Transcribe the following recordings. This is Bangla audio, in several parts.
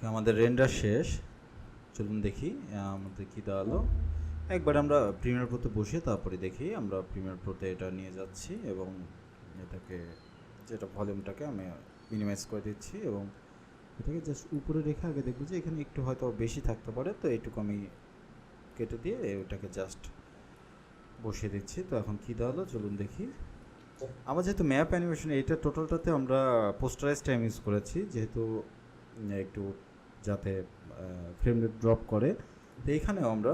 ওকে, আমাদের রেন্ডার শেষ। চলুন দেখি আমাদের কী দাঁড়ালো। একবার আমরা প্রিমিয়ার প্রোতে বসে তারপরে দেখি। আমরা প্রিমিয়ার প্রোতে এটা নিয়ে যাচ্ছি এবং এটাকে যেটা ভলিউমটাকে আমি মিনিমাইজ করে দিচ্ছি এবং এটাকে জাস্ট উপরে রেখে আগে দেখবো যে এখানে একটু হয়তো বেশি থাকতে পারে, তো এইটুকু আমি কেটে দিয়ে ওটাকে জাস্ট বসিয়ে দিচ্ছি। তো এখন কী দাঁড়ালো চলুন দেখি। আমার যেহেতু ম্যাপ অ্যানিমেশন এইটা টোটালটাতে আমরা পোস্টারাইজ টাইম ইউজ করেছি, যেহেতু একটু যাতে ফ্রেম রেট ড্রপ করে। তো এইখানেও আমরা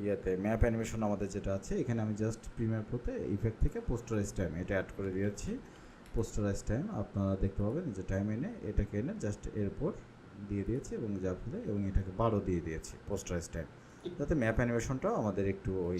ইয়েতে ম্যাপ অ্যানিমেশন আমাদের যেটা আছে এখানে আমি জাস্ট প্রিমিয়ার প্রোতে ইফেক্ট থেকে পোস্টারাইজ টাইম এটা অ্যাড করে দিয়েছি। পোস্টারাইজ টাইম আপনারা দেখতে পাবেন যে টাইম এনে এটাকে এনে জাস্ট এরপর দিয়ে দিয়েছি এবং যার ফলে এবং এটাকে 12 দিয়ে দিয়েছি পোস্টারাইজ টাইম, যাতে ম্যাপ অ্যানিমেশনটাও আমাদের একটু ওই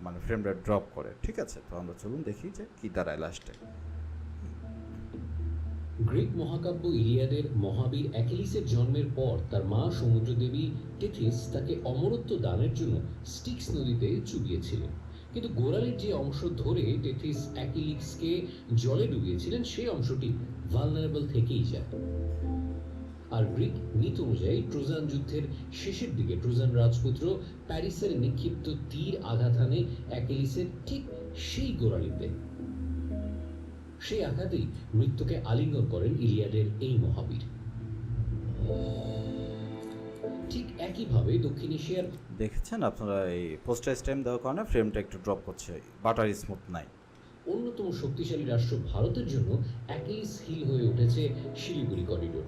মানে ফ্রেম রেট ড্রপ করে। ঠিক আছে, তো আমরা চলুন দেখি যে কী দাঁড়ায় লাস্টে। গ্রিক মহাকাব্য ইলিয়াডের মহাবীর অ্যাকিলিসের জন্মের পর তার মা সমুদ্রদেবী টেথিস তাকে অমরত্ব দানের জন্য স্টিক্স নদীতে চুবিয়েছিলেন, কিন্তু গোড়ালির যে অংশ ধরে টেথিস অ্যাকিলিসকে জলে ডুবিয়েছিলেন সেই অংশটি ভালনারেবল থেকেই যায়। আর গ্রিক মিথ অনুযায়ী ট্রোজান যুদ্ধের শেষের দিকে ট্রোজান রাজপুত্র প্যারিসের নিক্ষিপ্ত তীর আঘাত হানে অ্যাকিলিসের ঠিক সেই গোড়ালিতে। সেই আঘাতেই মৃত্যুকে আলিঙ্গন করেন ইলিয়াডের এই মহাবীর। ঠিক একইভাবে দক্ষিণ এশিয়ার দেখেছেন আপনারা এই পোস্টারাইজ টাইম দেওয়ার কারণে ফ্রেমটা একটু ড্রপ করছে, বাটার স্মুথ নাই। অন্যতম শক্তিশালী রাষ্ট্র ভারতের জন্য অ্যাকিলিস হিল হয়ে উঠেছে শিলিগুড়ি করিডোর।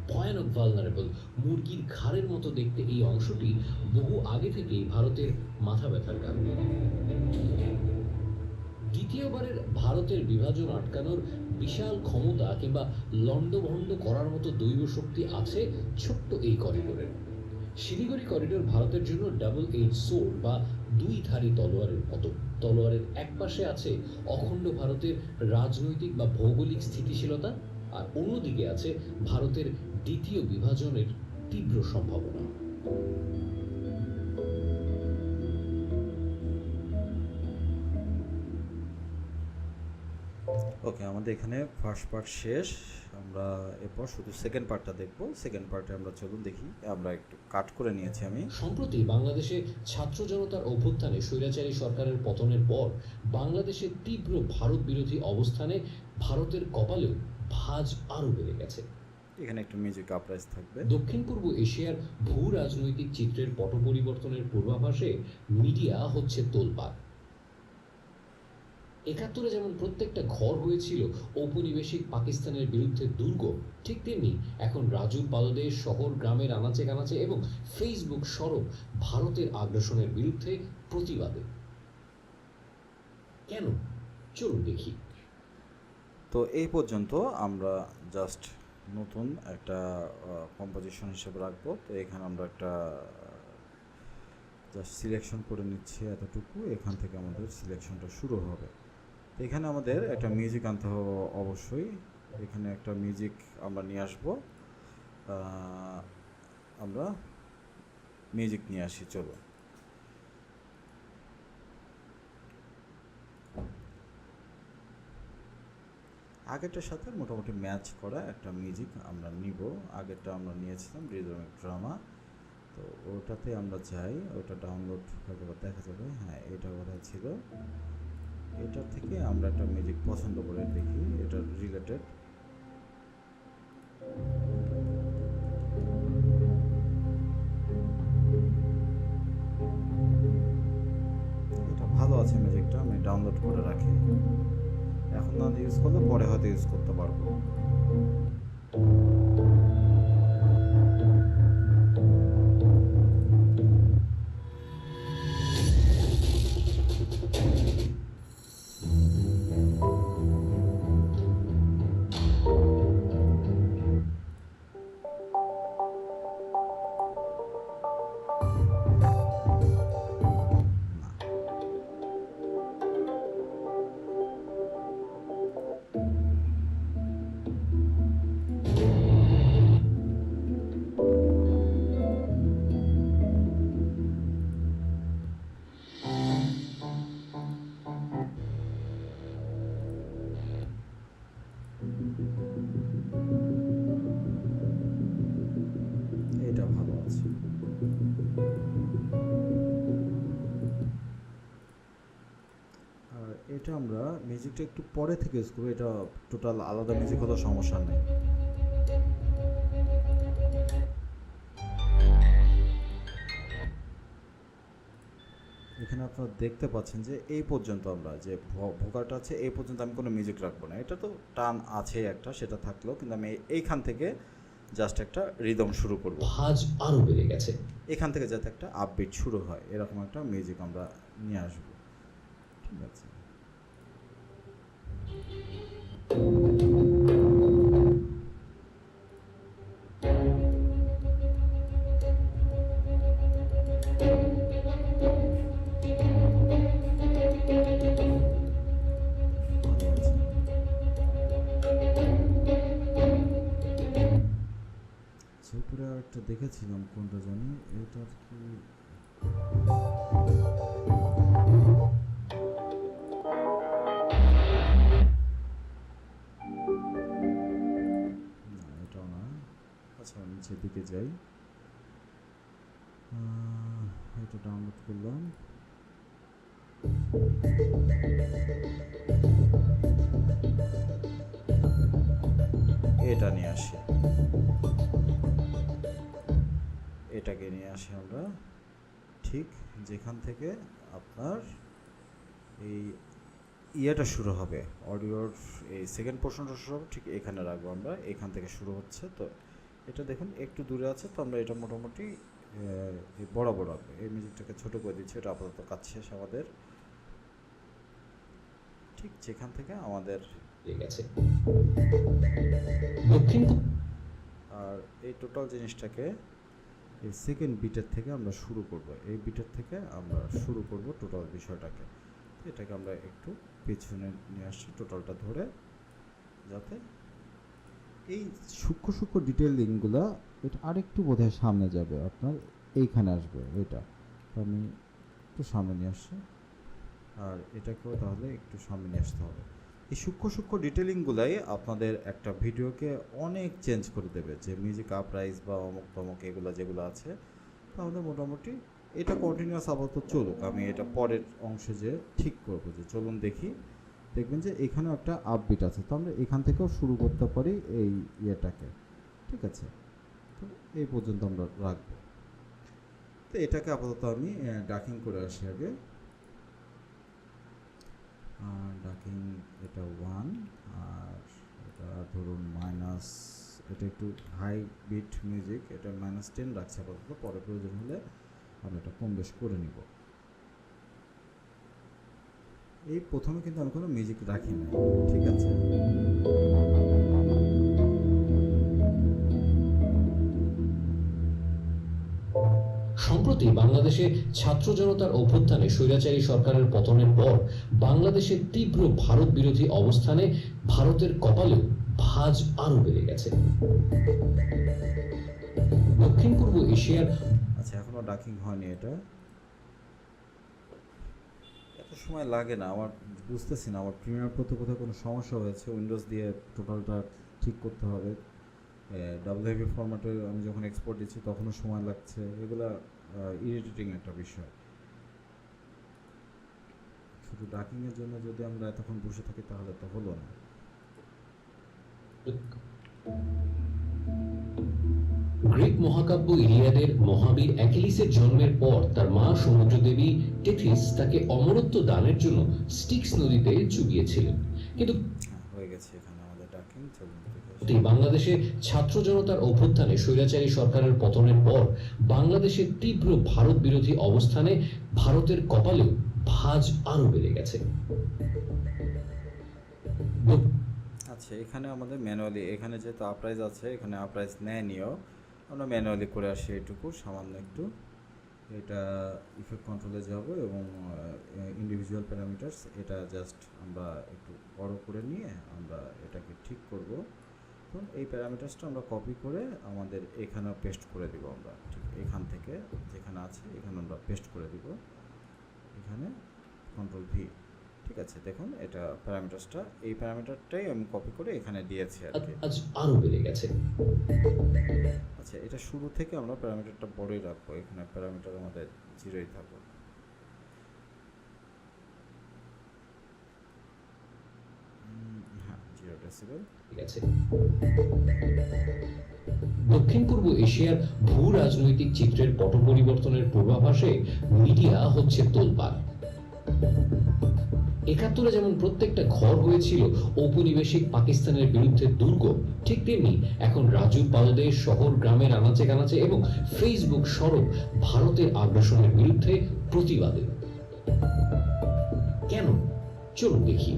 ভয়ানক ভালনারেবল মুরগির ঘাড়ের মতো দেখতে এই অংশটি বহু আগে থেকেই ভারতের মাথা ব্যথার কারণ। দ্বিতীয়বারের ভারতের বিভাজন আটকানোর বিশাল ক্ষমতা কিংবা লণ্ডভণ্ড করার মতো দৈব শক্তি আছে ছোট্ট এই করিডোরের। শিলিগুড়ি করিডোর ভারতের জন্য ডাবল এইজ সোর্ড বা দুই ধারী তলোয়ারের মতো। তলোয়ারের এক পাশে আছে অখণ্ড ভারতের রাজনৈতিক বা ভৌগোলিক স্থিতিশীলতা, আর অন্যদিকে আছে ভারতের দ্বিতীয় বিভাজনের তীব্র সম্ভাবনা। ওকে, আমাদের এখানে ফার্স্ট পার্ট শেষ। আমরা এরপর শুধু সেকেন্ড পার্টটা দেখব। সেকেন্ড পার্টে আমরা চলুন দেখি। আমরা একটু কাট করে নিয়েছি আমি। সম্প্রতি বাংলাদেশে ছাত্র জনতার অভ্যুত্থানে স্বৈরাচারী সরকারের পতনের পর বাংলাদেশের তীব্র ভারত বিরোধী অবস্থানে ভারতের কপালেও ভাঁজ আরও বেড়ে গেছে। এখানে একটু মিউজিক আপরাইজ থাকবে। দক্ষিণ পূর্ব এশিয়ার ভূ রাজনৈতিক চিত্রের পট পরিবর্তনের পূর্বাভাসে মিডিয়া হচ্ছে তোলপাড়। ৭১ যেমন প্রত্যেকটা ঘর হয়েছিল ঔপনিবেশিক পাকিস্তানের বিরুদ্ধে দুর্গ, ঠিক তেমনি এখন রাজুর পাদদেশ শহর গ্রামের আনাচে কানাচে এবং ফেসবুক সরব ভারতের আগ্রাসনের বিরুদ্ধে প্রতিবাদে। কেন? চলুন দেখি। তো এই পর্যন্ত আমরা জাস্ট নতুন একটা কম্পোজিশন হিসেবে রাখবো। তো এখানে আমরা একটা জাস্ট সিলেকশন করে নিচ্ছি এতটুকু। এখান থেকে আমাদের সিলেকশনটা শুরু হবে। তো এখানে আমাদের একটা মিউজিক আনতে হবে অবশ্যই। এখানে একটা মিউজিক আমরা নিয়ে আসবো। আমরা মিউজিক নিয়ে আসি, চলো। আগেরটার সাথে মোটামুটি ম্যাচ করা একটা মিউজিক আমরা নিব। আগেরটা আমরা নিয়েছিলাম রিদমিক ড্রামা, তো ওটাতে আমরা যাই। ওটা ডাউনলোড হয়তো দেখা যাবে। হ্যাঁ, এটা কোথায় ছিল। এটার থেকে আমরা একটা মিউজিক পছন্দ করে দেখি এটা রিলেটেড। এটা ভালো আছে মিউজিকটা, আমি ডাউনলোড করে রাখি। এখন না ইউজ করলে পরে হয়তো ইউজ করতে পারবো। আর এটা আমরা মিউজিকটা একটু পরে থেকে ইউজ করবো, এটা টোটাল আলাদা মিউজিক হলেও সমস্যা নেই। এখানে আপনারা দেখতে পাচ্ছেন যে এই পর্যন্ত আমরা যে ভোকালটা আছে এই পর্যন্ত আমি কোনো মিউজিক রাখবো না। এটা তো টান আছে একটা, সেটা থাকলেও কিন্তু আমি এইখান থেকে জাস্ট একটা রিদম শুরু করব, ভাঁজ আরো বেড়ে গেছে। এখান থেকে যাতে একটা আপবিট শুরু হয় এরকম একটা মিউজিক আমরা নিয়ে আসবো। ঠিক আছে, জয়পুরে আর একটা দেখেছিলাম, কোনটা জানি, এটা কি না, এটাও না। আচ্ছা নিচের দিকে যাই, এটা ডাউনলোড করলাম। এটা নিয়ে আসি, এটাকে নিয়ে আসি আমরা ঠিক যেখান থেকে আপনার এই ইয়েটা শুরু হবে, অডিওর এই সেকেন্ড পোর্শনটা শুরু হবে, ঠিক এখানে রাখবো আমরা, এখান থেকে শুরু হচ্ছে। তো এটা দেখুন একটু দূরে আছে, তো আমরা এটা মোটামুটি বরাবর রাখবো। এই মিউজিকটাকে ছোটো করে দিচ্ছি, এটা আপাতত কাজ শেষ আমাদের। ঠিক যেখান থেকে আমাদের ঠিক আছে। দক্ষিণ আর এই টোটাল জিনিসটাকে এই সেকেন্ড বিটের থেকে আমরা শুরু করব, এই বিটের থেকে আমরা শুরু করব টোটাল বিষয়টাকে। এটাকে আমরা একটু পেছনে নিয়ে আসছি টোটালটা ধরে, যাতে এই সূক্ষ্ম সূক্ষ্ম ডিটেলিংগুলো এটা আরেকটু বোধহয় সামনে যাবে, আপনার এইখানে আসবে এটা। আমি একটু সামনে নিয়ে আসছি, আর এটাকেও তাহলে একটু সামনে নিয়ে আসতে হবে। এই সূক্ষ্ম সূক্ষ্ম ডিটেলিংগুলাই আপনাদের একটা ভিডিওকে অনেক চেঞ্জ করে দেবে, যে মিউজিক আপরাইজ বা অমুক তমুক এগুলো যেগুলো আছে। তাহলে মোটামুটি এটা কন্টিনিউয়াস আপাতত চলুক, আমি এটা পরের অংশে যে ঠিক করবো, যে চলুন দেখি। দেখবেন যে এখানেও একটা আপবিট আছে, তো আমরা এখান থেকেও শুরু করতে পারি এই ইয়েটাকে। ঠিক আছে, তো এই পর্যন্ত আমরা রাখবো। তো এটাকে আপাতত আমি ডাকিং করে আসি আগে। ডাকিং এটা 1, আর এটা ধরুন মাইনাস, এটা একটু হাই বিট মিউজিক, এটা -10 রাখছে আপাতত, পরে প্রয়োজন হলে আমরা এটা কম বেশ করে নিব। এই প্রথমে কিন্তু আমি কোনো মিউজিক রাখি না, ঠিক আছে। সম্প্রতি বাংলাদেশে ছাত্র জনতার অভ্যুত্থানে স্বৈরাচারী সরকারের পতনের পর বাংলাদেশের তীব্র ভারত বিরোধী অবস্থানে ভারতের কপালেও ভাঁজ আরো বেড়ে গেছে। দক্ষিণ পূর্ব এশিয়ার আচ্ছা, এখনো ডাকিং হয়নি, এটা এত সময় লাগে না আমার, বুঝতেছি না আমার প্রিমিয়ার প্রতি কোথাও কোনো সমস্যা হয়েছে, উইন্ডোজ দিয়ে টোটালটা ঠিক করতে হবে। ডাব্লিউপি ফরম্যাটে আমি যখন এক্সপোর্ট দিচ্ছি তখনও সময় লাগছে, এগুলা ইরিটেটিং একটা বিষয়। শুধু ডাকিংয়ের জন্য যদি আমরা এতক্ষণ বসে থাকি তাহলে তো হলো না। গ্রিক মহাকাব্য ইলিয়াদের মহাবীর অ্যাকিলিসের জন্মের পর তার মা সমুদ্র দেবী টেথিস তাকে অমরত্ব দানের জন্য স্টিক্স নদীতে চুবিয়েছিলেন। কিন্তু হয়ে গেছে এখানে আমাদের ডাকিং, চলুন বাংলাদেশে ছাত্র জনতার অভ্যুত্থানে স্বৈরাচারী সরকারের পতনের পর বাংলাদেশের তীব্র ভারত বিরোধী অবস্থানে ভারতের কপালেও ভাঁজ আরো বেড়ে গেছে। আচ্ছা, এখানে আমাদের ম্যানুয়ালি, এখানে যেহেতু আপরাইজ আছে, এখানে আপরাইজ নেয়নিও, আমরা ম্যানুয়ালি করে আসি এইটুকু সামান্য একটু। এটা ইফেক্ট কন্ট্রোলে যাব এবং ইন্ডিভিজুয়াল প্যারামিটার্স, এটা জাস্ট আমরা একটু বড় করে নিয়ে আমরা এটাকে ঠিক করব। তো এই প্যারামিটার্সটা আমরা কপি করে আমাদের এখানেও পেস্ট করে দিব, আমরা ঠিক এখান থেকে যেখানে আছে এখানে আমরা পেস্ট করে দিব, এখানে কন্ট্রোল ভি। ঠিক আছে, দেখুন এটা প্যারামিটারসটা, এই প্যারামিটারটাই আমি কপি করে এখানে দিয়েছি আর কি। আজ আরো বেড়ে গেছে। আচ্ছা, এটা শুরু থেকে আমরা প্যারামিটারটা বড়ই রাখবো, এখানে প্যারামিটার আমাদের 0ই থাকবে। ডেসিবেল। ঠিক আছে। দক্ষিণ পূর্ব এশিয়ার ভূ রাজনৈতিক চিত্রের পট পরিবর্তনের পূর্বাভাসে মিডিয়া হচ্ছে তোলপাড়। ৭১-এ যেমন প্রত্যেকটা ঘর হয়েছিল ঔপনিবেশিক পাকিস্তানের বিরুদ্ধে দুর্গ, ঠিক তেমনি এখন রাজু পালদের শহর গ্রামের আনাচে কানাচে এবং ফেসবুক সরব ভারতের আগ্রাসনের বিরুদ্ধে প্রতিবাদে। কেন? চলুন দেখি।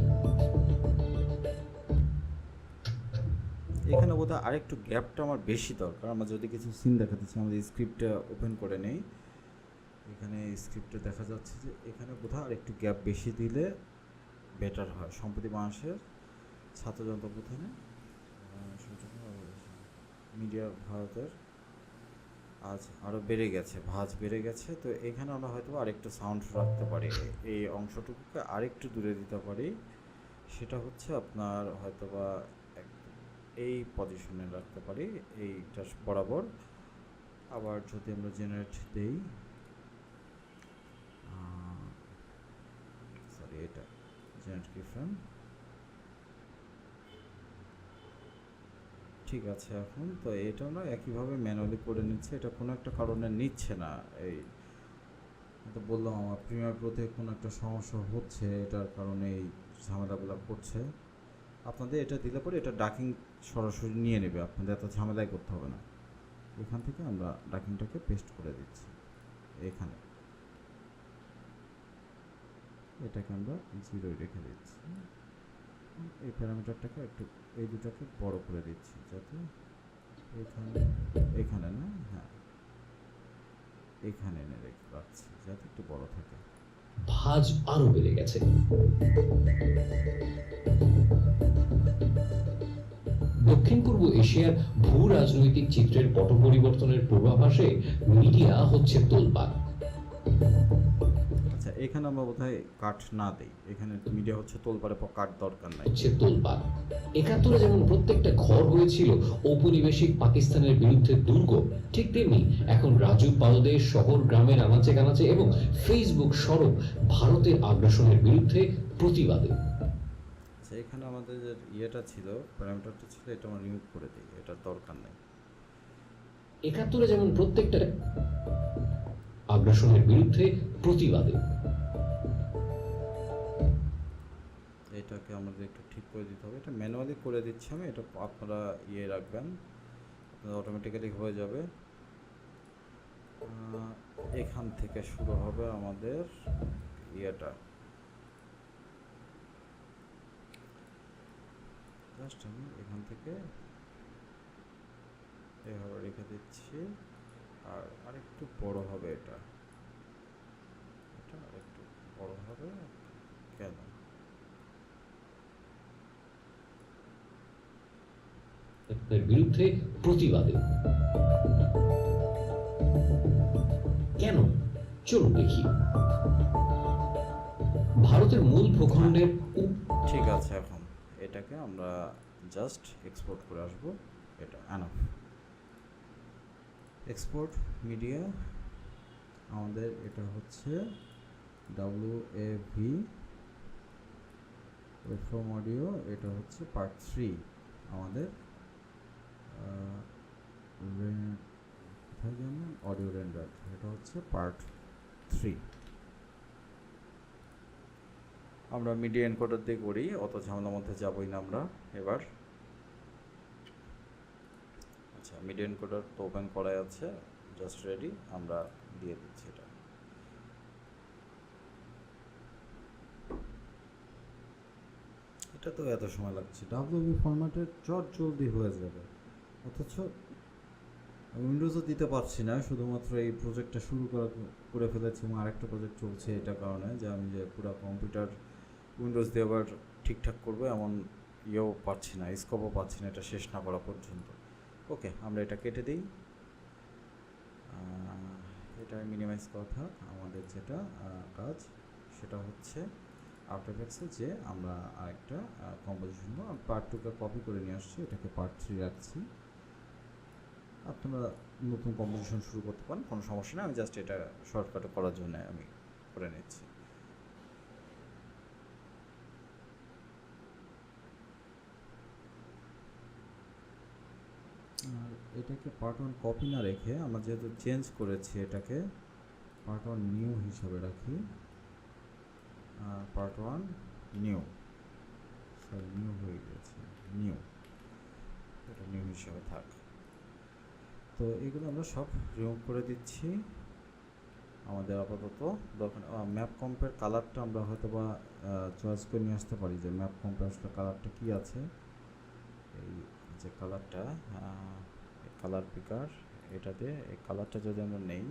এখানে বোধহয় আরেকটু গ্যাপটা আমার বেশি দরকার। আমরা যদি কিছু সিন দেখাতে চাই, আমাদের স্ক্রিপ্টটা ওপেন করে নেই। এখানে স্ক্রিপ্টে দেখা যাচ্ছে যে এখানে বোধহয় আরেকটু গ্যাপ বেশি দিলে বেটার হয়। সম্প্রতি বাংলাদেশের ছাত্র জনতা অভ্যুত্থানে মিডিয়া ভারতের আজ আরও বেড়ে গেছে, ভাঁজ বেড়ে গেছে। তো এখানে আমরা হয়তো আরেকটু সাউন্ড রাখতে পারি, এই অংশটুকুকে আরেকটু দূরে দিতে পারি। সেটা হচ্ছে আপনার হয়তোবা এই পজিশনে রাখতে পারি, এইটা বরাবর। আবার যদি আমরা জেনারেট দেই, সরি এটা জেনারেট কিফ্রেম, ঠিক আছে। এখন তো এটা আমরা একইভাবে ম্যানুয়ালি করে নিচ্ছি, এটা কোনো একটা কারণে নিচ্ছে না। এই তো বললাম আমার প্রিমিয়ার প্রোতে কোনো একটা সমস্যা হচ্ছে, এটার কারণে এই ঝামেলাগুলো করছে। আপনাদের এটা দিলে পরে এটা ডাকিং সরাসরি নিয়ে নেবে, আপনাদের এত ঝামেলাই করতে হবে না। এখান থেকে আমরা ডাকিংটাকে পেস্ট করে দিচ্ছি এখানে, এটাকে আমরা 0 রেখে দিচ্ছি। এই প্যারামিটারটাকে একটু, এই দুটাকে বড় করে দিচ্ছি যাতে এখানে না, হ্যাঁ এখানে এনে রাখছি যাতে একটু বড় থাকে। ভাঁজ আরো বেড়ে গেছে। দক্ষিণ পূর্ব এশিয়ার ভূ রাজনৈতিক চিত্রের পট পরিবর্তনের পূর্বাভাসে মিডিয়া হচ্ছে তোলপাড়। আচ্ছা, এখানে আমরা বোধহয় কাট না দেই, এখানে মিডিয়া হচ্ছে তোলপাড়ে, কাট দরকার নাই। হচ্ছে তোলপাড়। ৭১-এ যেমন প্রত্যেকটা ঘর হয়েছিল ঔপনিবেশিক পাকিস্তানের বিরুদ্ধে দুর্গ, ঠিক তেমনি এখন রাজু পালদের শহর গ্রামের আনাচে কানাচে এবং ফেসবুক সরব ভারতের আগ্রাসনের বিরুদ্ধে প্রতিবাদে। আচ্ছা, এখানে আমাদের যে ইয়েটা ছিল, প্যারামিটারটা ছিল, এটা আমরা রিমুভ করে দিই, এটার দরকার নেই। ৭১-এ যেমন প্রত্যেকটা আগ্রাসনের বিরুদ্ধে প্রতিবাদে। এটাকে আমাদের একটু ঠিক করে দিতে হবে, এটা ম্যানুয়ালি করে দিচ্ছি আমি, এটা আপনারা ইয়ে রাখবেন, আপনাদের অটোমেটিক্যালি হয়ে যাবে। এখান থেকে শুরু হবে আমাদের ইয়েটা, জাস্ট আমি এখান থেকে এভাবে রেখে দিচ্ছি। আর আরেকটু বড় হবে এটা, এটা আরেকটু বড় হবে কেন? বিরুদ্ধে প্রতিবাদে। কেন? চলুন দেখি। ভারতের মূল ভূখণ্ডের ঠিক আছে, এখন এটাকে আমরা জাস্ট এক্সপোর্ট করে আসবো, এটা এনাফ। এক্সপোর্ট মিডিয়া, আমাদের এটা হচ্ছে WAV ওয়েবফর্ম অডিও, এটা হচ্ছে পার্ট 3 আমাদের কোথায় যেন অডিও রেন্ডার, এটা হচ্ছে পার্ট 3। আমরা মিডিয়া এনকোডার দিয়ে করি, অত ঝামেলার মধ্যে যাবই না আমরা এবার। আচ্ছা, মিডিয়া এনকোডার তো ওপেন করাই আছে, জাস্ট রেডি, আমরা দিয়ে দিচ্ছি এটা। এটা তো এত সময় লাগছে, WAV ফরম্যাটে জলদি হয়ে যাবে, অথচ উইন্ডোজও দিতে পারছি না। শুধুমাত্র এই প্রজেক্টটা শুরু করে ফেলেছি এবং আরেকটা প্রজেক্ট চলছে, এটা কারণে যে আমি যে পুরো কম্পিউটার উইন্ডোজ দিয়ে আবার ঠিকঠাক করবো এমন ইয়েও পাচ্ছি না, স্কোপও পাচ্ছি না এটা শেষ না করা পর্যন্ত। ওকে, আমরা এটা কেটে দিই, এটা মিনিমাইজ করা থাক। আমাদের যেটা কাজ সেটা হচ্ছে আফটার এফেক্টসে যে আমরা আরেকটা কম্পোজিশন পার্ট 2কে কপি করে নিয়ে আসছি, এটাকে পার্ট 3 রাখছি। আপনারা নতুন কম্পোজিশন শুরু করতে পারেন, কোনো সমস্যা নেই, আমি জাস্ট এটা শর্টকাটে করার জন্য আমি করে নিচ্ছি। এটাকে পার্ট ওয়ান কপি না রেখে আমরা যেহেতু চেঞ্জ করেছি এটাকে পার্ট ওয়ান নিউ হিসাবে রাখি। Part one knew, sorry new হয়ে গেছে, নিউ, এটা নিউ হিসাবে থাক। তো এগুলো আমরা সব রিমুভ করে দিচ্ছি। আমাদের আপাতত দরকার ম্যাপ কম্পের কালারটা আমরা হয়তো বা চয়েস করে নিয়ে আসতে পারি যে ম্যাপ কম্পে আসলে কালারটা কী আছে। এই যে কালারটা, কালার পিকার, এটাতে এই কালারটা যদি আমরা নেই,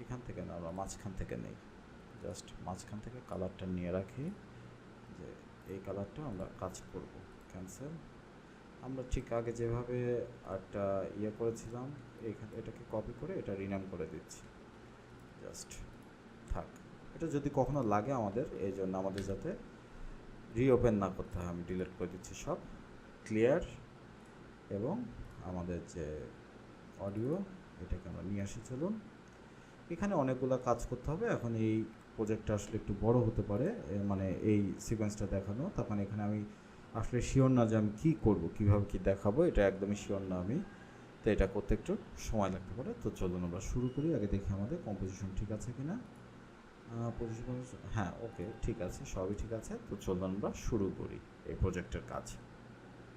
এখান থেকে না, আমরা মাঝখান থেকে নেই, জাস্ট মাঝখান থেকে কালারটা নিয়ে রাখি যে এই কালারটা আমরা কাজ করব। ক্যান্সেল। আমরা ঠিক আগে যেভাবে একটা করেছিলাম এটাকে কপি করে এটা রিনাম করে দিচ্ছি, জাস্ট থাক। এটা যদি কখনো লাগে আমাদের, এই জন্য আমাদের যাতে রিওপেন না করতে হয়, আমি ডিলিট করে দিচ্ছি সব, ক্লিয়ার। এবং আমাদের যে অডিও, এটাকে আমরা নিয়ে আসি। চলুন, এখানে অনেকগুলো কাজ করতে হবে। এখন এই প্রজেক্টটা আসলে একটু বড় হতে পারে, মানে এই সিকোয়েন্সটা দেখানো, তখন এখানে আমি আসলে শিওর না যে আমি কী করব, কীভাবে কী দেখাবো, এটা একদমই শিওর না আমি, তো এটা করতে একটু সময় লাগতে পারে। তো চলুন আমরা শুরু করি। আগে দেখি আমাদের কম্পোজিশন ঠিক আছে কি না। পজিশন, হ্যাঁ ওকে ঠিক আছে, সবই ঠিক আছে। তো চলুন আমরা শুরু করি এই প্রজেক্টের কাজ।